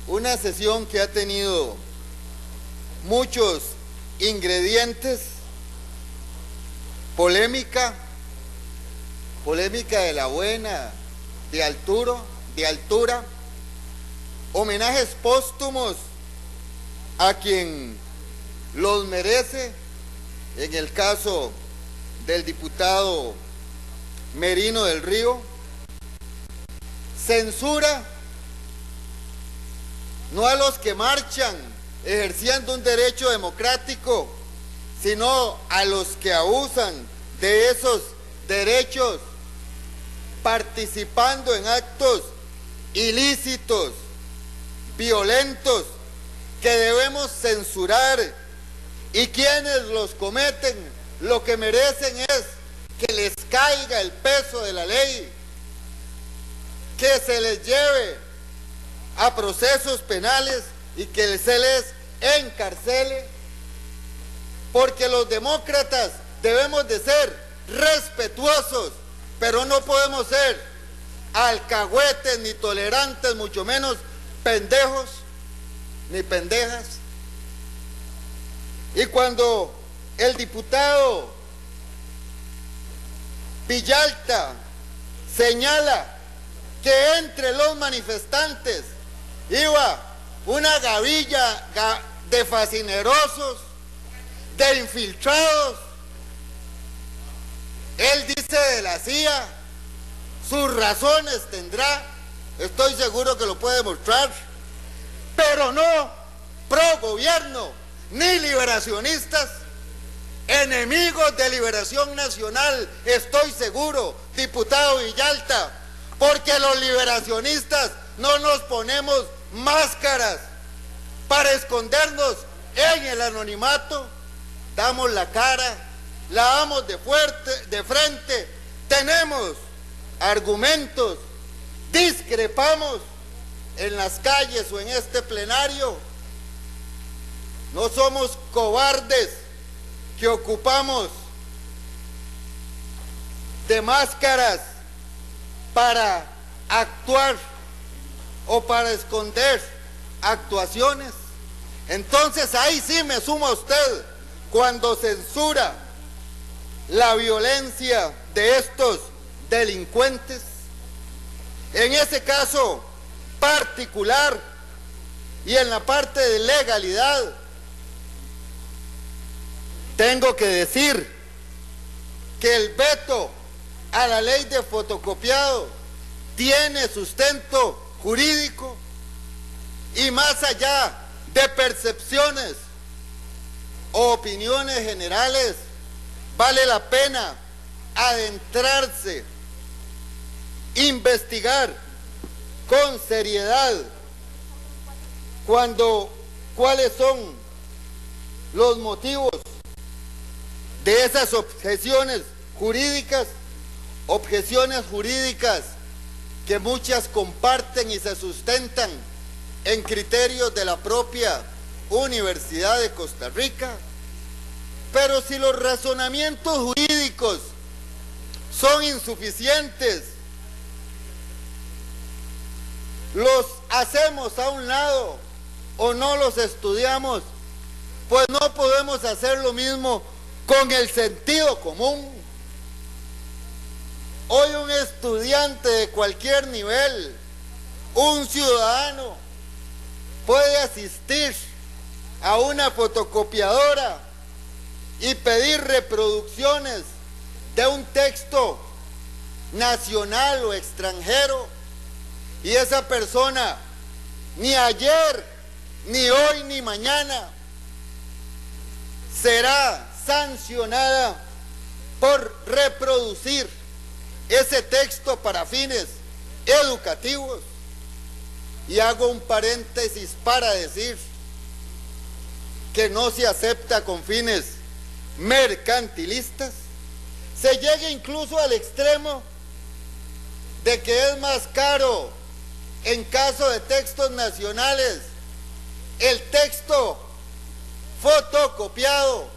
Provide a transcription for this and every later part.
Una sesión que ha tenido muchos ingredientes, polémica de la buena, de altura, homenajes póstumos a quien los merece, en el caso del diputado Merino del Río, censura no a los que marchan ejerciendo un derecho democrático, sino a los que abusan de esos derechos participando en actos ilícitos, violentos, que debemos censurar, y quienes los cometen lo que merecen es que les caiga el peso de la ley, que se les lleve a procesos penales y que se les encarcele, porque los demócratas debemos de ser respetuosos, pero no podemos ser alcahuetes ni tolerantes, mucho menos pendejos ni pendejas. Y cuando el diputado Villalta señala que entre los manifestantes iba una gavilla de fascinerosos, de infiltrados, él dice de la CIA, sus razones tendrá, estoy seguro que lo puede demostrar, pero no pro gobierno ni liberacionistas, enemigos de Liberación Nacional, estoy seguro, diputado Villalta, porque los liberacionistas no nos ponemos máscaras para escondernos en el anonimato, damos la cara, la damos de frente, tenemos argumentos, discrepamos en las calles o en este plenario, no somos cobardes que ocupamos de máscaras para actuar o para esconder actuaciones. Entonces ahí sí me sumo a usted cuando censura la violencia de estos delincuentes. En ese caso particular y en la parte de legalidad, tengo que decir que el veto a la ley de fotocopiado tiene sustento jurídico, y más allá de percepciones o opiniones generales, vale la pena adentrarse, investigar con seriedad cuáles son los motivos de esas objeciones jurídicas que muchas comparten y se sustentan en criterios de la propia Universidad de Costa Rica. Pero si los razonamientos jurídicos son insuficientes, los hacemos a un lado o no los estudiamos, pues no podemos hacer lo mismo con el sentido común. Hoy un estudiante de cualquier nivel, un ciudadano, puede asistir a una fotocopiadora y pedir reproducciones de un texto nacional o extranjero, y esa persona ni ayer, ni hoy, ni mañana será sancionada por reproducir ese texto para fines educativos. Y hago un paréntesis para decir que no se acepta con fines mercantilistas. Se llega incluso al extremo de que es más caro, en caso de textos nacionales, el texto fotocopiado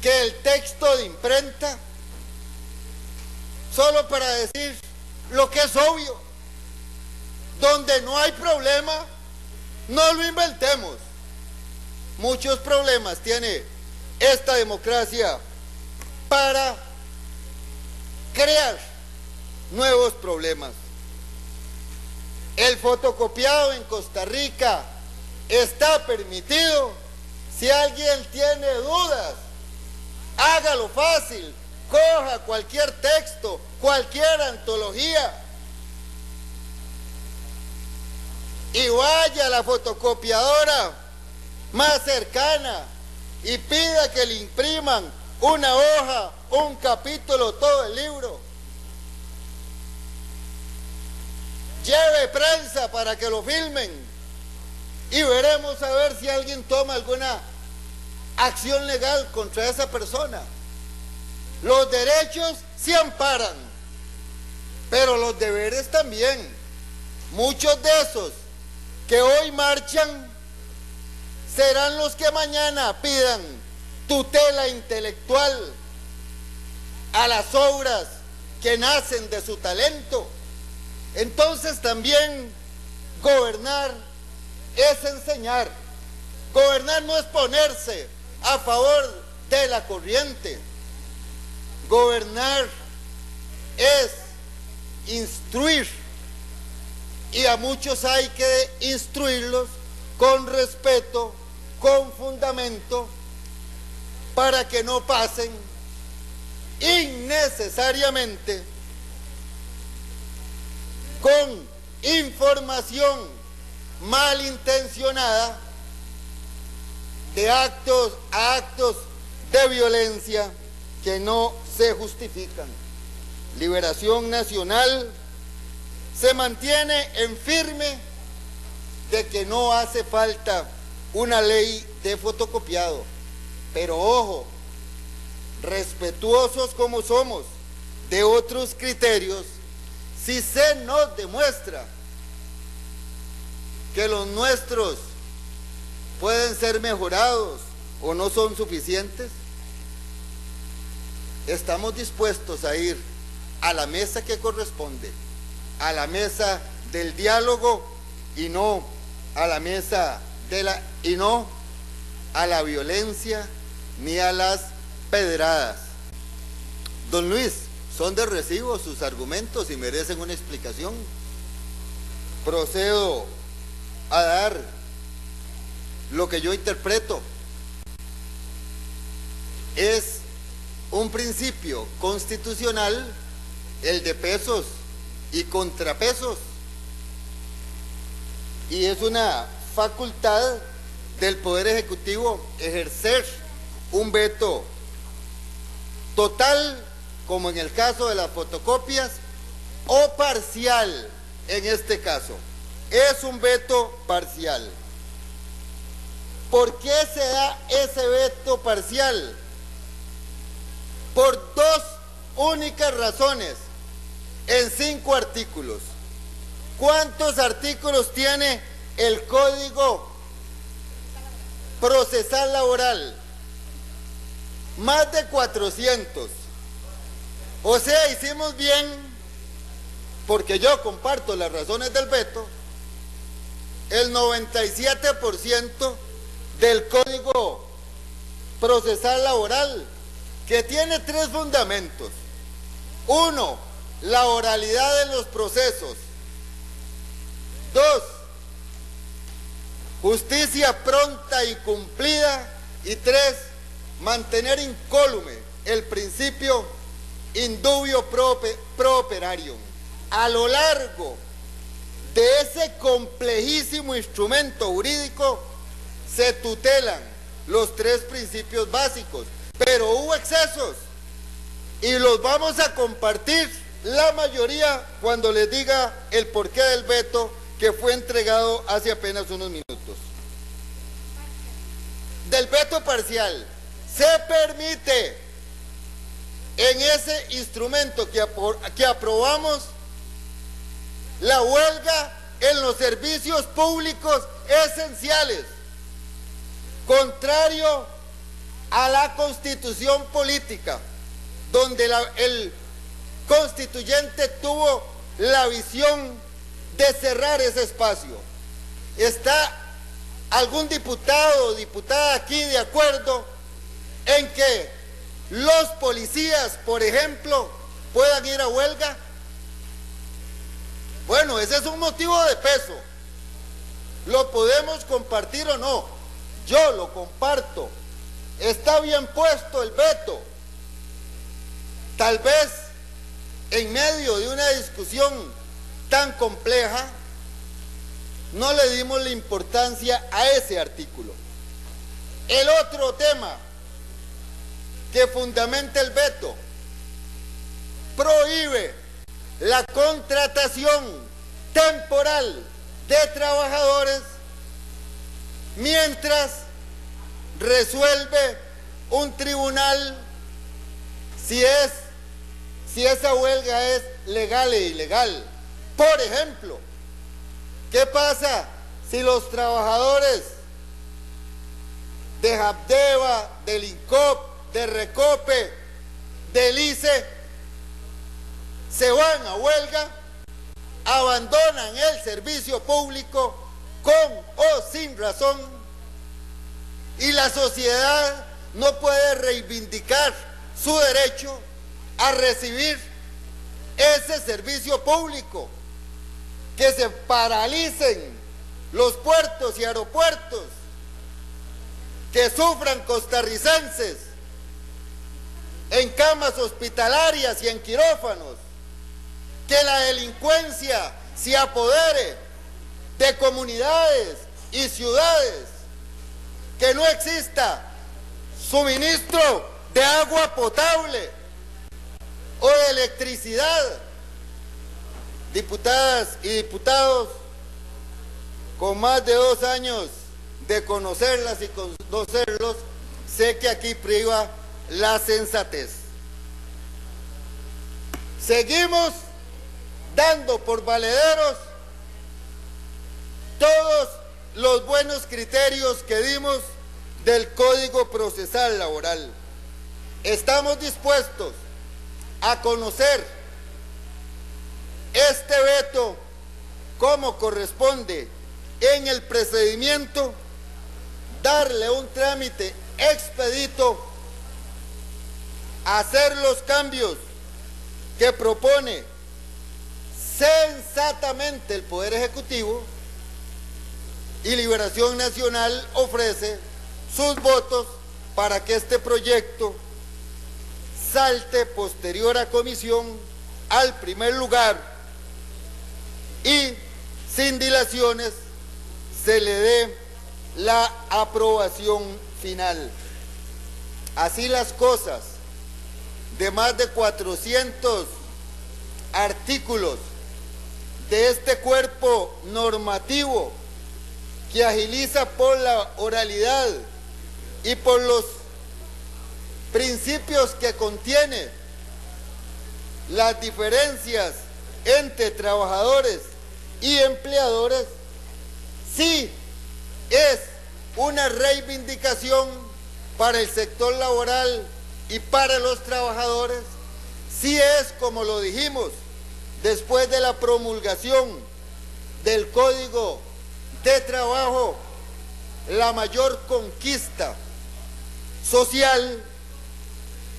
que el texto de imprenta, solo para decir lo que es obvio. Donde no hay problema No lo inventemos. Muchos problemas tiene esta democracia para crear nuevos problemas. El fotocopiado en Costa Rica está permitido. Si alguien tiene dudas, hágalo fácil. Coja cualquier texto, cualquier antología y vaya a la fotocopiadora más cercana y pida que le impriman una hoja, un capítulo, todo el libro. Lleve prensa para que lo filmen y veremos a ver si alguien toma alguna acción legal contra esa persona. Los derechos se amparan, pero los deberes también. Muchos de esos que hoy marchan serán los que mañana pidan tutela intelectual a las obras que nacen de su talento. Entonces también gobernar es enseñar. Gobernar no es ponerse a favor de la corriente. Gobernar es instruir, y a muchos hay que instruirlos con respeto, con fundamento, para que no pasen innecesariamente con información malintencionada de actos de violencia que no se justifican. Liberación Nacional se mantiene en firme de que no hace falta una ley de fotocopiado, pero ojo, respetuosos como somos de otros criterios, si se nos demuestra que los nuestros pueden ser mejorados o no son suficientes, estamos dispuestos a ir a la mesa que corresponde, a la mesa del diálogo y no a la mesa y no a la violencia ni a las pedradas. Don Luis, son de recibo sus argumentos y merecen una explicación. Procedo a dar lo que yo interpreto. Es un principio constitucional el de pesos y contrapesos, y es una facultad del Poder Ejecutivo ejercer un veto total, como en el caso de las fotocopias, o parcial en este caso. Es un veto parcial. ¿Por qué se da ese veto parcial? Por dos únicas razones, en 5 artículos. ¿Cuántos artículos tiene el Código Procesal Laboral? Más de 400. O sea, hicimos bien, porque yo comparto las razones del veto, el 97% del Código Procesal Laboral, que tiene 3 fundamentos. 1, la oralidad de los procesos. 2, justicia pronta y cumplida. Y 3, mantener incólume el principio indubio pro operario. A lo largo de ese complejísimo instrumento jurídico se tutelan los 3 principios básicos, pero hubo excesos y los vamos a compartir la mayoría cuando les diga el porqué del veto que fue entregado hace apenas unos minutos. Del veto parcial, se permite en ese instrumento que aprobamos la huelga en los servicios públicos esenciales, contrario a la Constitución política, donde el constituyente tuvo la visión de cerrar ese espacio. Está algún diputado o diputada aquí de acuerdo en que los policías, por ejemplo, puedan ir a huelga? Bueno, ese es un motivo de peso. ¿Lo podemos compartir o no? Yo lo comparto. Está bien puesto el veto. Tal vez en medio de una discusión tan compleja no le dimos la importancia a ese artículo. El otro tema que fundamenta el veto prohíbe la contratación temporal de trabajadores mientras resuelve un tribunal si esa huelga es legal e ilegal. Por ejemplo, ¿qué pasa si los trabajadores de Habdeba, del INCOP, de Recope, del ICE se van a huelga, abandonan el servicio público con o sin razón y la sociedad no puede reivindicar su derecho a recibir ese servicio público? Que se paralicen los puertos y aeropuertos, que sufran costarricenses en camas hospitalarias y en quirófanos, que la delincuencia se apodere de comunidades y ciudades, que no exista suministro de agua potable o de electricidad. Diputadas y diputados, con más de 2 años de conocerlas y conocerlos, sé que aquí priva la sensatez. Seguimos dando por valederos todos los buenos criterios que dimos del Código Procesal Laboral. Estamos dispuestos a conocer este veto como corresponde en el procedimiento, darle un trámite expedito, hacer los cambios que propone sensatamente el Poder Ejecutivo, y Liberación Nacional ofrece sus votos para que este proyecto salte posterior a comisión al primer lugar y sin dilaciones se le dé la aprobación final. Así las cosas, de más de 400 artículos de este cuerpo normativo que agiliza por la oralidad y por los principios que contiene, las diferencias entre trabajadores y empleadores, sí es una reivindicación para el sector laboral y para los trabajadores, sí es, como lo dijimos, después de la promulgación del Código de Trabajo, la mayor conquista social,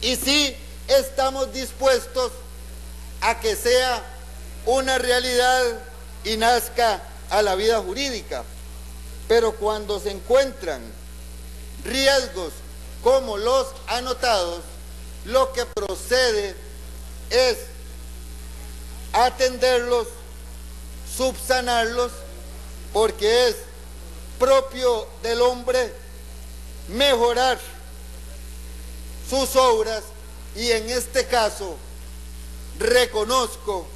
y sí estamos dispuestos a que sea una realidad y nazca a la vida jurídica. Pero cuando se encuentran riesgos como los anotados, lo que procede es atenderlos, subsanarlos, porque es propio del hombre mejorar sus obras, y en este caso reconozco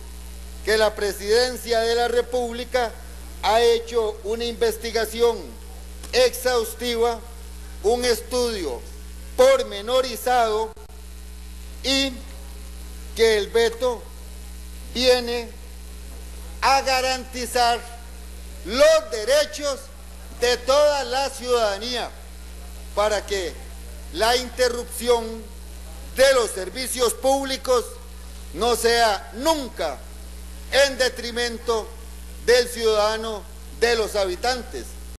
que la Presidencia de la República ha hecho una investigación exhaustiva, un estudio pormenorizado, y que el veto viene a garantizar los derechos de toda la ciudadanía para que la interrupción de los servicios públicos no sea nunca en detrimento del ciudadano, de los habitantes.